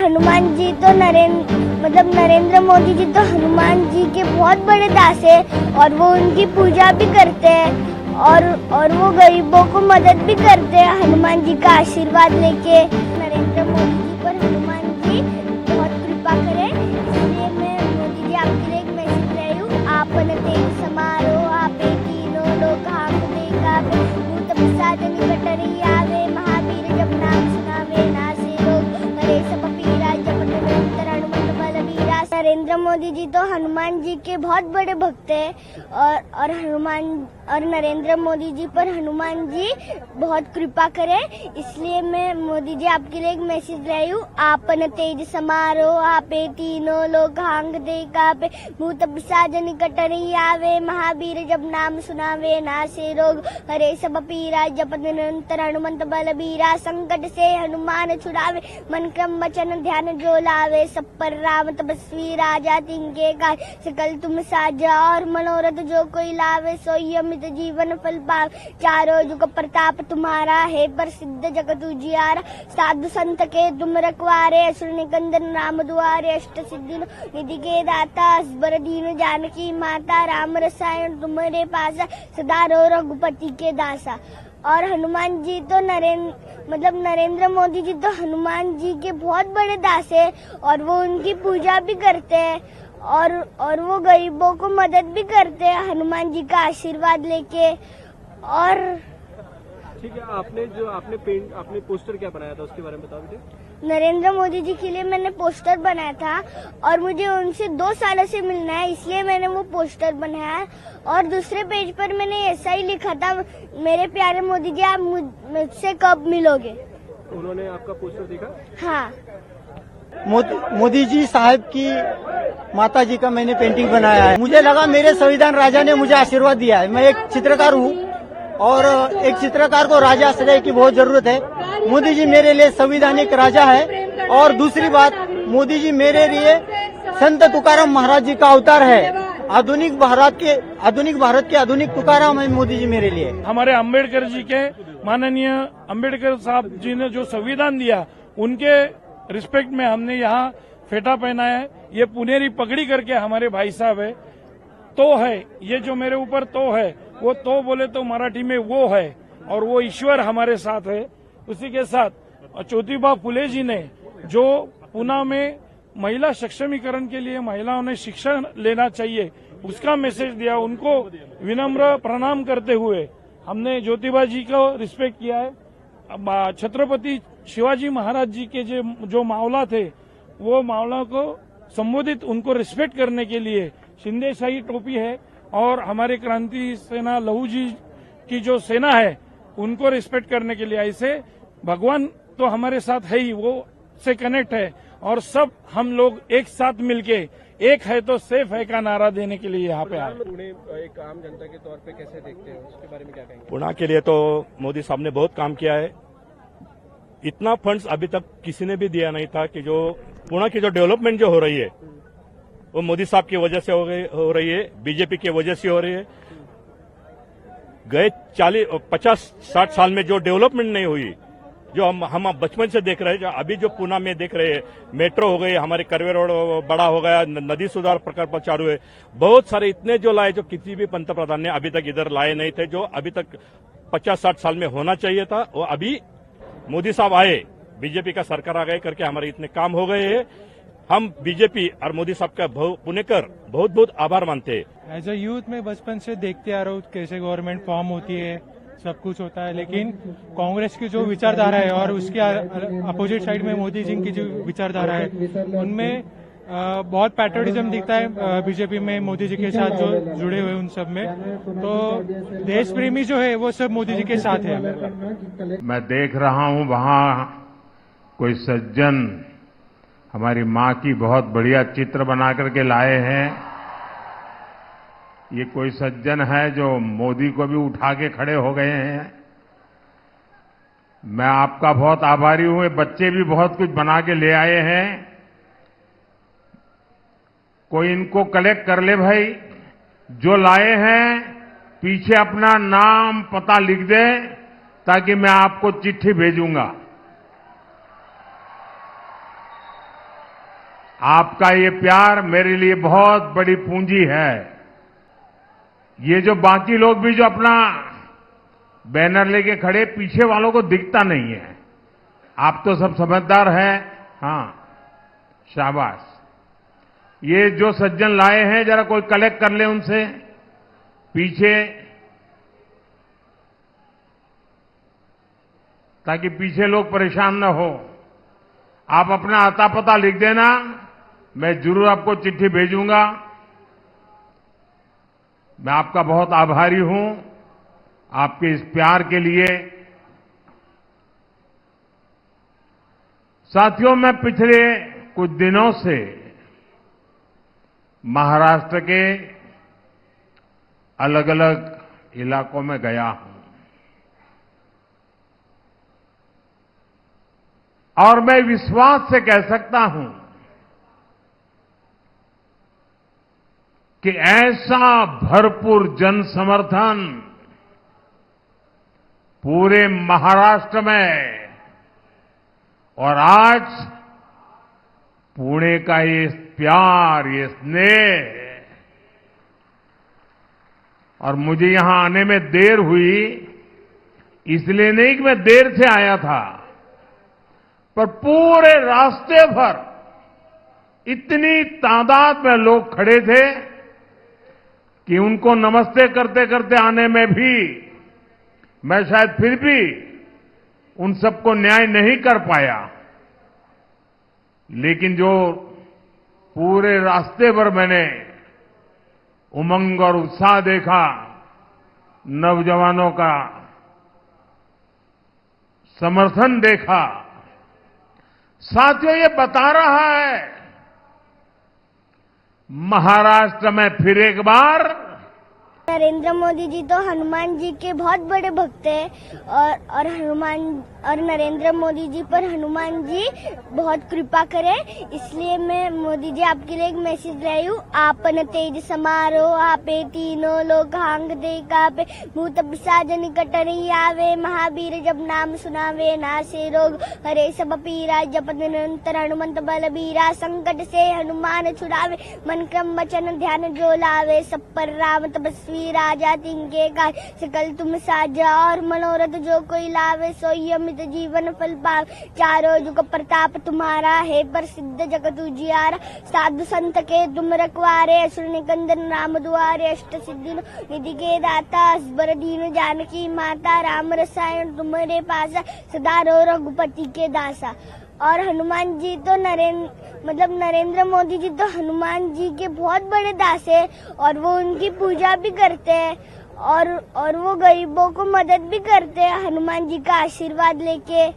हनुमान जी तो नरेंद्र मोदी जी तो हनुमान जी के बहुत बड़े दास है और वो उनकी पूजा भी करते हैं और वो गरीबों को मदद भी करते हैं हनुमान जी का आशीर्वाद लेके। नरेंद्र मोदी जी पर हनुमान जी बहुत कृपा करे, इसलिए मैं मोदी जी आपके लिए एक मैसेज लाई हूँ। आपन तेज समारोह आपे तीनों लोग हाक देगा भूत पिशाच निकट नहीं आवे, महावीर जब नाम सुनावे नासे रोग हरे सब पीरा जपत निरंतर हनुमत बलबीरा। नरेंद्र मोदी जी तो हनुमान जी के बहुत बड़े भक्त हैं और नरेंद्र मोदी जी पर हनुमान जी बहुत कृपा करे, इसलिए मैं मोदी जी आपके लिए एक मैसेज लाई हूँ। आपन तेज समारोह आपे तीनों लोग हांग दे कापे, भूत पिशाच निकट नहीं आवे, महावीर जब नाम सुनावे नासे रोग हरे सब पीरा जपत निरंतर हनुमंत बलबीरा। संकट से हनुमान छुड़ावे मन क्रम वचन ध्यान जो लावे, सब पर राम तपस्वी राजा तिनके का सकल तुम साजा, और मनोरथ जो कोई लावे सोई अमित जीवन फल पावे, चारों जुग प्रताप तुम्हारा है प्रसिद्ध जगत उजियारा। साधु संत के तुम रखवारे असुर निकंदन राम दुआरे, अष्ट सिद्धि निधि के दाता असबर दीन जानकी माता, राम रसायन तुम्हारे पासा सदा रो रघुपति के दासा। और हनुमान जी तो नरेंद्र मोदी जी तो हनुमान जी के बहुत बड़े दास है और वो उनकी पूजा भी करते हैं और वो गरीबों को मदद भी करते हैं हनुमान जी का आशीर्वाद लेके। और ठीक है, आपने पोस्टर क्या बनाया था उसके बारे में बताओ मुझे। नरेंद्र मोदी जी के लिए मैंने पोस्टर बनाया था और मुझे उनसे 2 सालों से मिलना है, इसलिए मैंने वो पोस्टर बनाया। और दूसरे पेज पर मैंने ऐसा ही लिखा था, मेरे प्यारे मोदी जी आप मुझसे कब मिलोगे। उन्होंने आपका पोस्टर देखा? हाँ। मोदी जी साहब की माता जी का मैंने पेंटिंग बनाया है। मुझे लगा मेरे संविधान राजा ने मुझे आशीर्वाद दिया है। मैं एक चित्रकार हूँ और एक चित्रकार को राजा आश्रय की बहुत जरूरत है। मोदी जी मेरे लिए संविधानिक राजा है। और दूसरी बात, मोदी जी मेरे लिए संत तुकाराम महाराज जी का अवतार है। आधुनिक भारत के आधुनिक तुकाराम है मोदी जी मेरे लिए। हमारे अम्बेडकर जी के माननीय अम्बेडकर साहब जी ने जो संविधान दिया उनके रिस्पेक्ट में हमने यहाँ फेटा पहना है। ये पुनेरी पगड़ी करके हमारे भाई साहब है। तो है ये जो मेरे ऊपर तो है, वो तो बोले तो मराठी में वो है और वो ईश्वर हमारे साथ है। उसी के साथ ज्योतिबा फुले जी ने जो पुणे में महिला सक्षमीकरण के लिए महिलाओं ने शिक्षा लेना चाहिए उसका मैसेज दिया, उनको विनम्र प्रणाम करते हुए हमने ज्योतिबा जी को रिस्पेक्ट किया है। छत्रपति शिवाजी महाराज जी के जो मावला थे वो मावला को संबोधित उनको रिस्पेक्ट करने के लिए शिंदे शाही टोपी है और हमारे क्रांति सेना लहू जी की जो सेना है उनको रिस्पेक्ट करने के लिए। ऐसे भगवान तो हमारे साथ है ही, वो से कनेक्ट है और सब हम लोग एक साथ मिलके एक है तो सेफ है का नारा देने के लिए यहाँ पे आए। पुणे एक आम जनता के तौर पे कैसे देखते हैं, उसके बारे में क्या कहेंगे? पुणे के लिए तो मोदी साहब ने बहुत काम किया है। इतना फंड्स अभी तक किसी ने भी दिया नहीं था कि जो पुणे की जो डेवलपमेंट जो हो रही है वो मोदी साहब की वजह से हो रही है, बीजेपी की वजह से हो रही है। गए 50-60 साल में जो डेवलपमेंट नहीं हुई, जो हम बचपन से देख रहे हैं, जो अभी जो पुणे में देख रहे हैं, मेट्रो हो गई, हमारे करवे रोड बड़ा हो गया, नदी सुधार प्रकल्प चालू है, बहुत सारे इतने जो लाए जो किसी भी पंतप्रधान ने अभी तक इधर लाए नहीं थे, जो अभी तक 50-60 साल में होना चाहिए था, वो अभी मोदी साहब आए, बीजेपी का सरकार आ गए करके हमारे इतने काम हो गए हैं। हम बीजेपी और मोदी साहब का पुणेकर बहुत बहुत आभार मानते हैं। एज अ यूथ में बचपन से देखते आ रहा हूँ कैसे गवर्नमेंट फॉर्म होती है, सब कुछ होता है, लेकिन कांग्रेस की जो विचारधारा है और उसके अपोजिट साइड में मोदी जी की जो विचारधारा है उनमें बहुत पैट्रियटिज्म दिखता है। बीजेपी में मोदी जी के साथ जो जुड़े हुए उन सब में तो देश प्रेमी जो है वो सब मोदी जी के साथ है। मैं देख रहा हूं वहां कोई सज्जन हमारी मां की बहुत बढ़िया चित्र बना करके लाए हैं। ये कोई सज्जन है जो मोदी को भी उठा के खड़े हो गए हैं। मैं आपका बहुत आभारी हूं। ये बच्चे भी बहुत कुछ बना के ले आए हैं। कोई इनको कलेक्ट कर ले भाई, जो लाए हैं पीछे अपना नाम पता लिख दे ताकि मैं आपको चिट्ठी भेजूंगा। आपका ये प्यार मेरे लिए बहुत बड़ी पूंजी है। ये जो बाकी लोग भी जो अपना बैनर लेके खड़े, पीछे वालों को दिखता नहीं है। आप तो सब समझदार हैं। हाँ, शाबाश। ये जो सज्जन लाए हैं, जरा कोई कलेक्ट कर ले उनसे पीछे, ताकि पीछे लोग परेशान न हो। आप अपना आता पता लिख देना, मैं जरूर आपको चिट्ठी भेजूंगा। मैं आपका बहुत आभारी हूं, आपके इस प्यार के लिए। साथियों, मैं पिछले कुछ दिनों से महाराष्ट्र के अलग अलग इलाकों में गया हूं और मैं विश्वास से कह सकता हूं कि ऐसा भरपूर जन समर्थन पूरे महाराष्ट्र में, और आज पुणे का ये प्यार, ये स्नेह, और मुझे यहां आने में देर हुई इसलिए नहीं कि मैं देर से आया था, पर पूरे रास्ते भर इतनी तादाद में लोग खड़े थे कि उनको नमस्ते करते करते आने में भी मैं शायद फिर भी उन सबको न्याय नहीं कर पाया। लेकिन जो पूरे रास्ते पर मैंने उमंग और उत्साह देखा, नौजवानों का समर्थन देखा, साथियों, ये बता रहा है महाराष्ट्र में फिर एक बार नरेंद्र मोदी जी तो हनुमान जी के बहुत बड़े भक्त हैं और हनुमान और नरेंद्र मोदी जी पर हनुमान जी बहुत कृपा करें। इसलिए मैं मोदी जी आपके लिए एक मैसेज लाई हूँ। आपन तेज समारो आपे तीनों लोग हांग दे कापे, भूत पिशाच निकट नहीं आवे, महावीर जब नाम सुनावे नासे रोग हरे सब पीरा, जपत निरंतर हनुमंत बल बीरा, संकट से हनुमान छुड़ावे, मन क्रम वचन ध्यान जो लावे, सब पर राम तपस्वी राजा तिनके का, सकल तुम साजा और मनोरथ जो कोई लावे, सोई अमित जीवन फल पावे, चारों जुग प्रताप तुम्हारा है प्रसिद्ध जगत उजियारा, साधु संत के तुम रखवारे, असुर निकंदन राम दुआरे, अष्ट सिद्धि निधि के दाता, असबर दीन जानकी माता, राम रसायन तुम्हारे पासा, सदा रो रघुपति के दासा। और हनुमान जी तो नरेंद्र मोदी जी तो हनुमान जी के बहुत बड़े दास है और वो उनकी पूजा भी करते हैं और वो गरीबों को मदद भी करते हैं हनुमान जी का आशीर्वाद लेके।